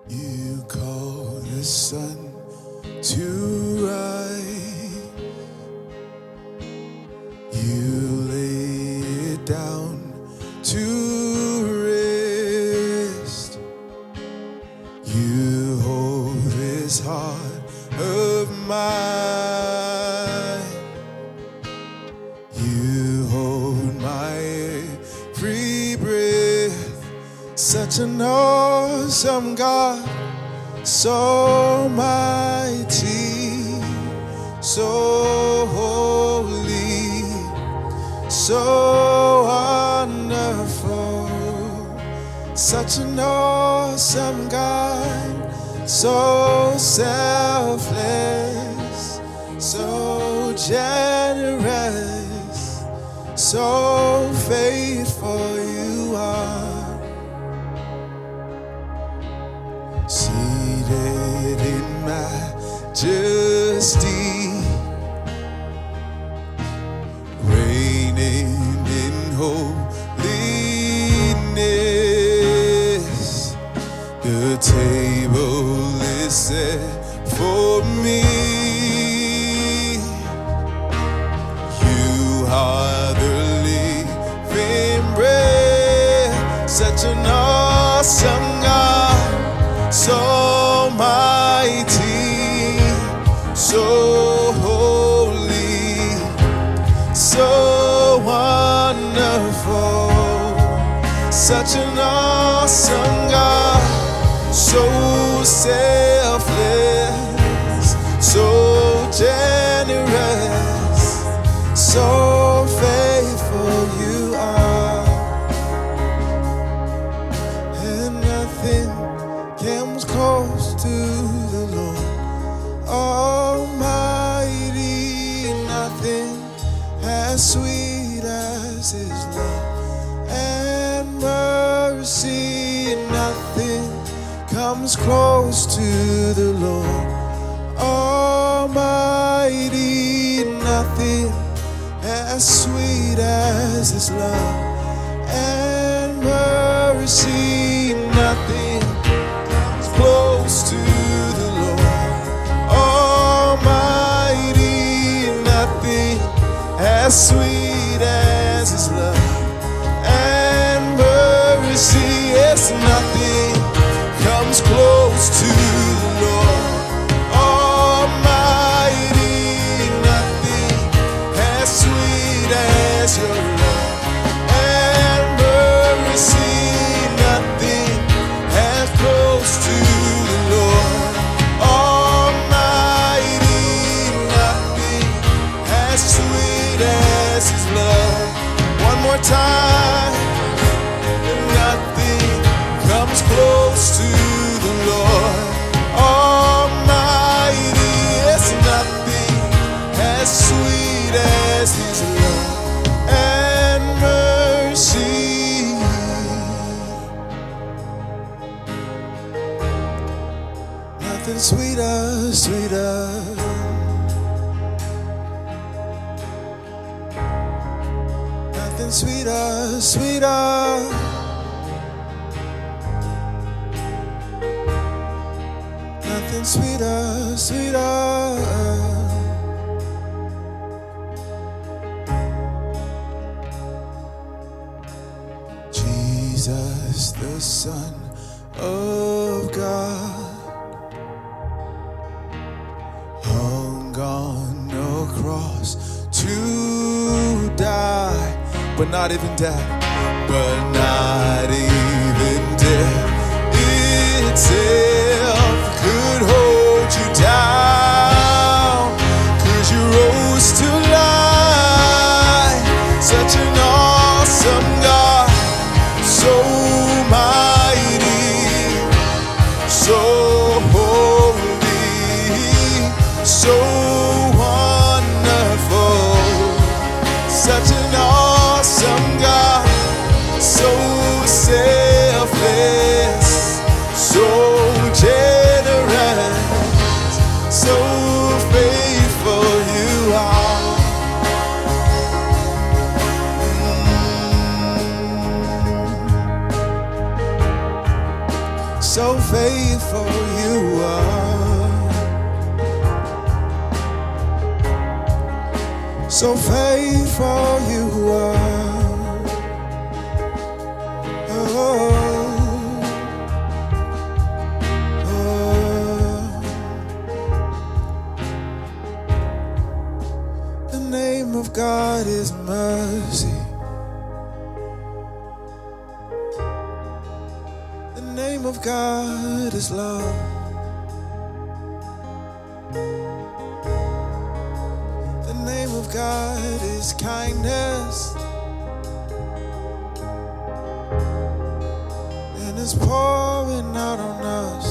You call the sun to rise. You lay it down to rest. You hold this heart of mine. You hold my every breath. Such an awesome God, so mighty, so holy, so wonderful. Such an awesome God, so selfless, so generous, so faithful you are. Seated in majesty, reigning in holiness. The table is set for me. You are the living bread. Such an awesome God, so mighty, so holy, so wonderful. Such an awesome God, so selfless, so generous, so faithful you are. And nothing comes close to the Lord Almighty. Nothing as sweet as His love and mercy. Nothing comes close to the Lord Almighty. Nothing as sweet as His love and mercy. Nothing close to the Lord Almighty. Nothing as sweet as His love and mercy. Yes, nothing comes close to the Lord Almighty. Nothing as sweet as your love and mercy. Nothing as close to the Lord Almighty. Nothing as sweet as His love. One more time. Nothing comes close to the Lord Almighty. Yes, nothing as sweet as His love and mercy. Nothing sweeter, sweeter. Nothing sweeter, sweeter. Nothing sweeter, sweeter. Jesus, the Son of God, hung on the cross to die, but not even death, but not even death itself could hold you down, 'cause you rose to life. Such an awesome God, so mighty, so holy, so wonderful. Such an awesome God, so selfless, so generous, so faithful you are. So faithful you are. So faithful you are. Oh, oh. The name of God is mercy. The name of God is love. The name of God is kindness. And it's pouring out on us.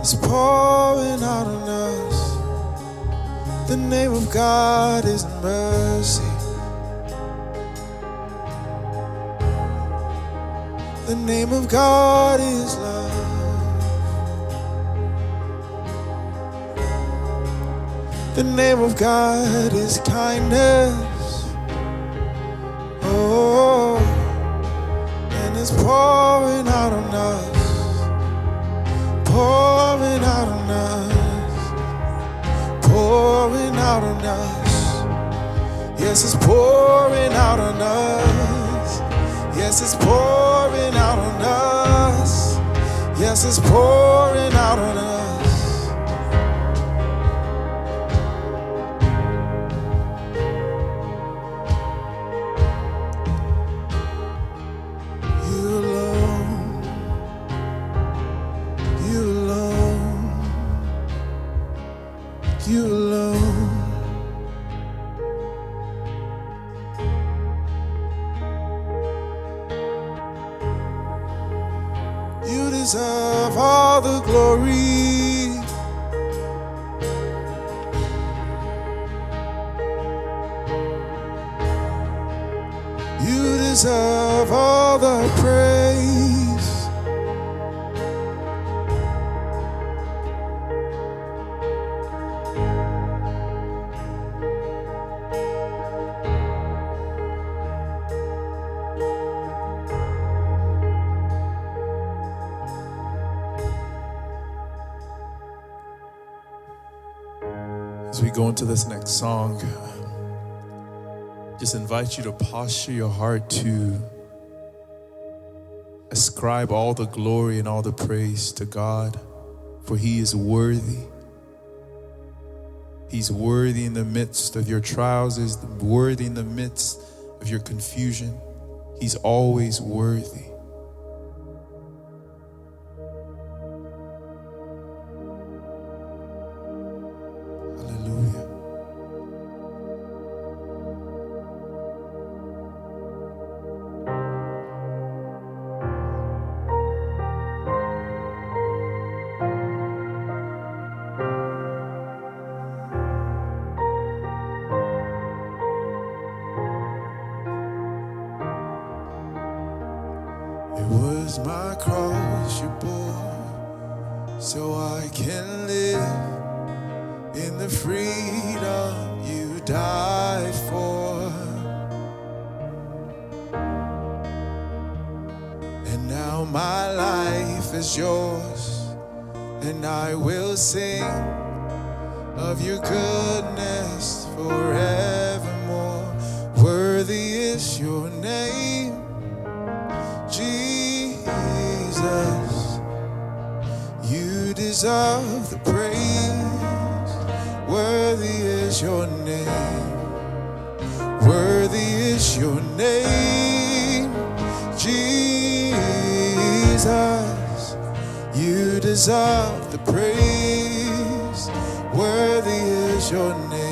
It's pouring out on us. The name of God is mercy. The name of God is love. The name of God is kindness. Oh, and it's pouring out on us. Pouring out on us. Pouring out on us. Yes, it's pouring out on us. Yes, it's pouring out on us. Yes, it's pouring out on us. You alone. You alone. You alone. You deserve all the glory. You deserve all the praise. As we go into this next song, just invite you to posture your heart to ascribe all the glory and all the praise to God, for He is worthy. He's worthy in the midst of your trials. He's worthy in the midst of your confusion. He's always worthy. Hallelujah. It was my cross you bore, so I can live in the freedom you died for. And now my life is yours, and I will sing of your goodness forevermore. Worthy is your name, Jesus. You deserve the praise. Worthy is your name. Worthy is your name, Jesus. You deserve the praise. Worthy is your name.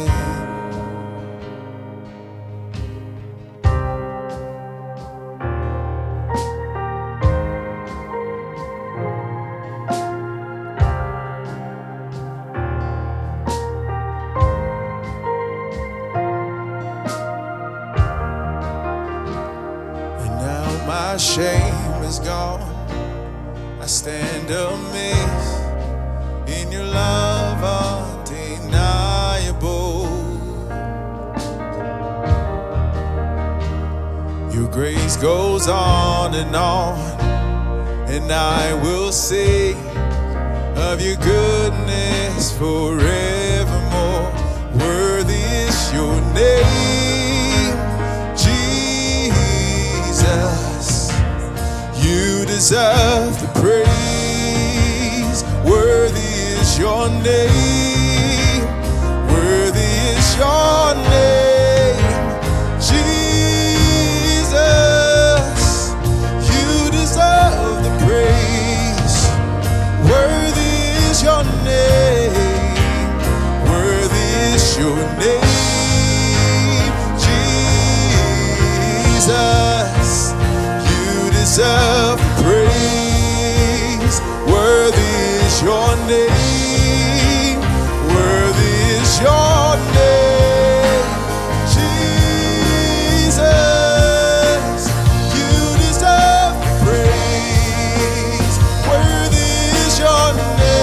My shame is gone. I stand amazed in your love undeniable. Your grace goes on, and I will sing of your goodness forevermore. Worthy is your name, Jesus. You deserve the praise. Worthy is your name. Worthy is your name, Jesus. You deserve the praise. Worthy is your name. Worthy is your name, Jesus. You deserve praise. Worthy is your name. Worthy is your name, Jesus. You deserve praise. Worthy is your name.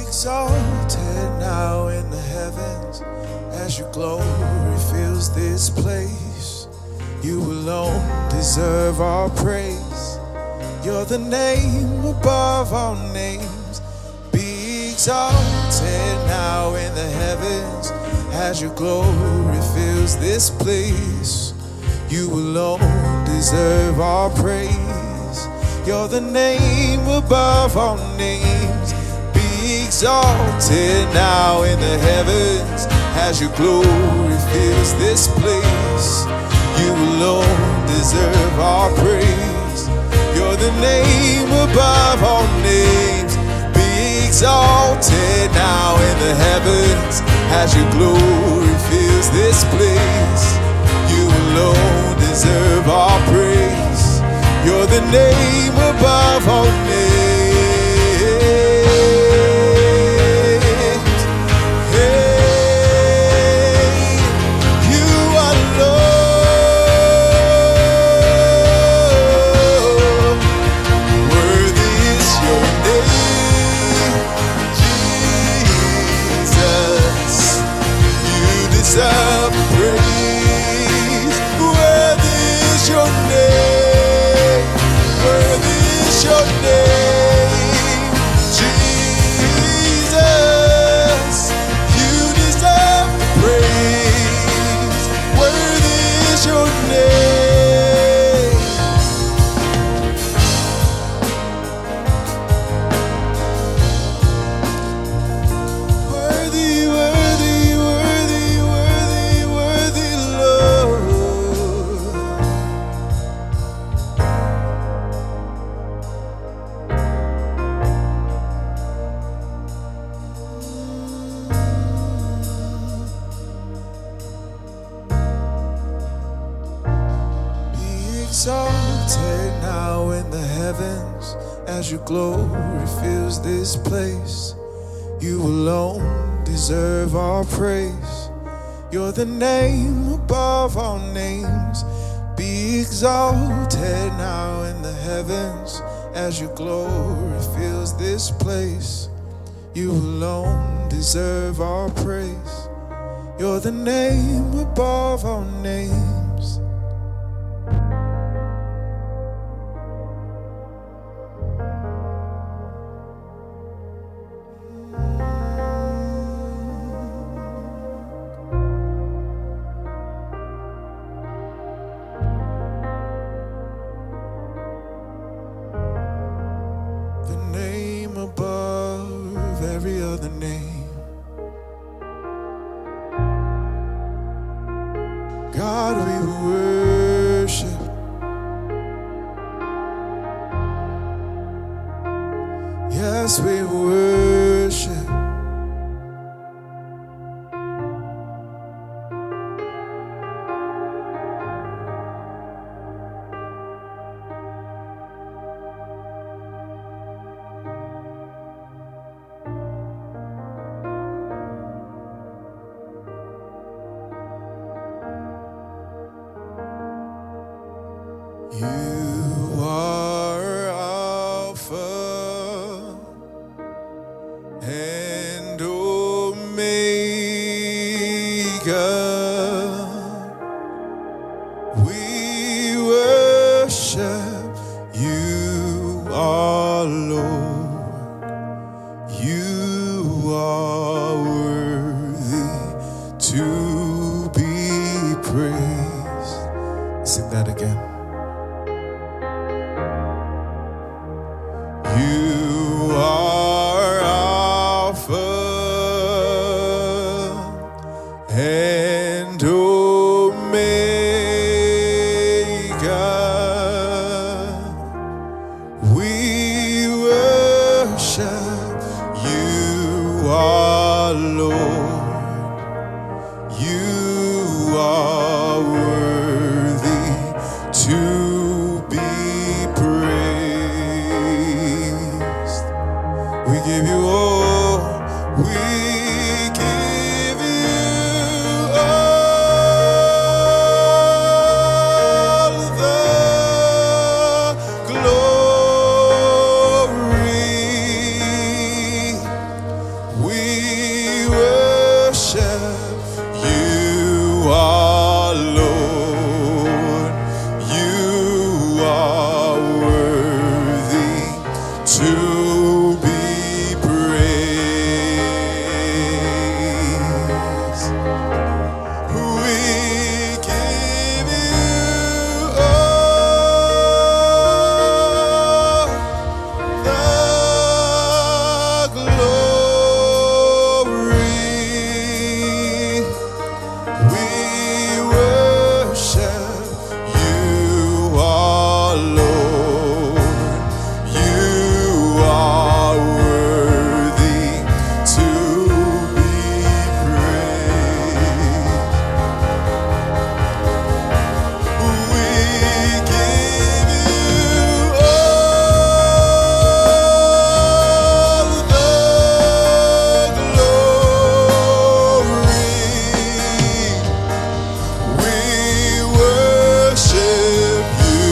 Exalted now in the heavens as your glory fills this place. You alone deserve our praise. You're the name above all names. Be exalted now in the heavens as your glory fills this place. You alone deserve our praise. You're the name above all names. Be exalted now in the heavens as your glory fills this place. You alone deserve our praise. You're the name above all names. Be exalted now in the heavens as your glory fills this place. You alone deserve our praise. You're the name above all names. Deserve praise. Worthy is your name. Worthy is your name, Jesus. You deserve praise. Worthy is your name. Worthy, worthy, worthy, worthy, Lord. Be exalted now in the heavens as your glory fills this place. You alone deserve our praise. You're the name above all names. Be exalted now in the heavens as your glory fills this place. You alone deserve our praise. You're the name above all names. The name above every other name. God, we worship. Yes, we worship. You are are Lord. You are worthy to be praised. Sing that again. You are Alpha and Omega. We worship you, our Lord. You are worthy to be praised. We give you all. We give you all the glory. We worship you, our Lord. You are worthy to be praised. We give you all the glory. We worship you, our Lord. You are worthy to be praised. We give you all the glory. We worship you,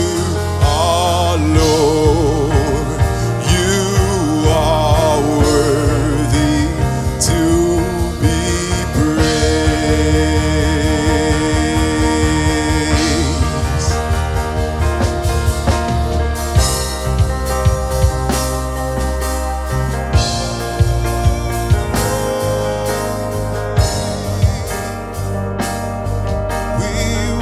our Lord. You are worthy to be praised. We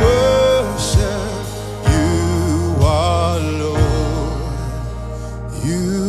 worship you, our Lord. You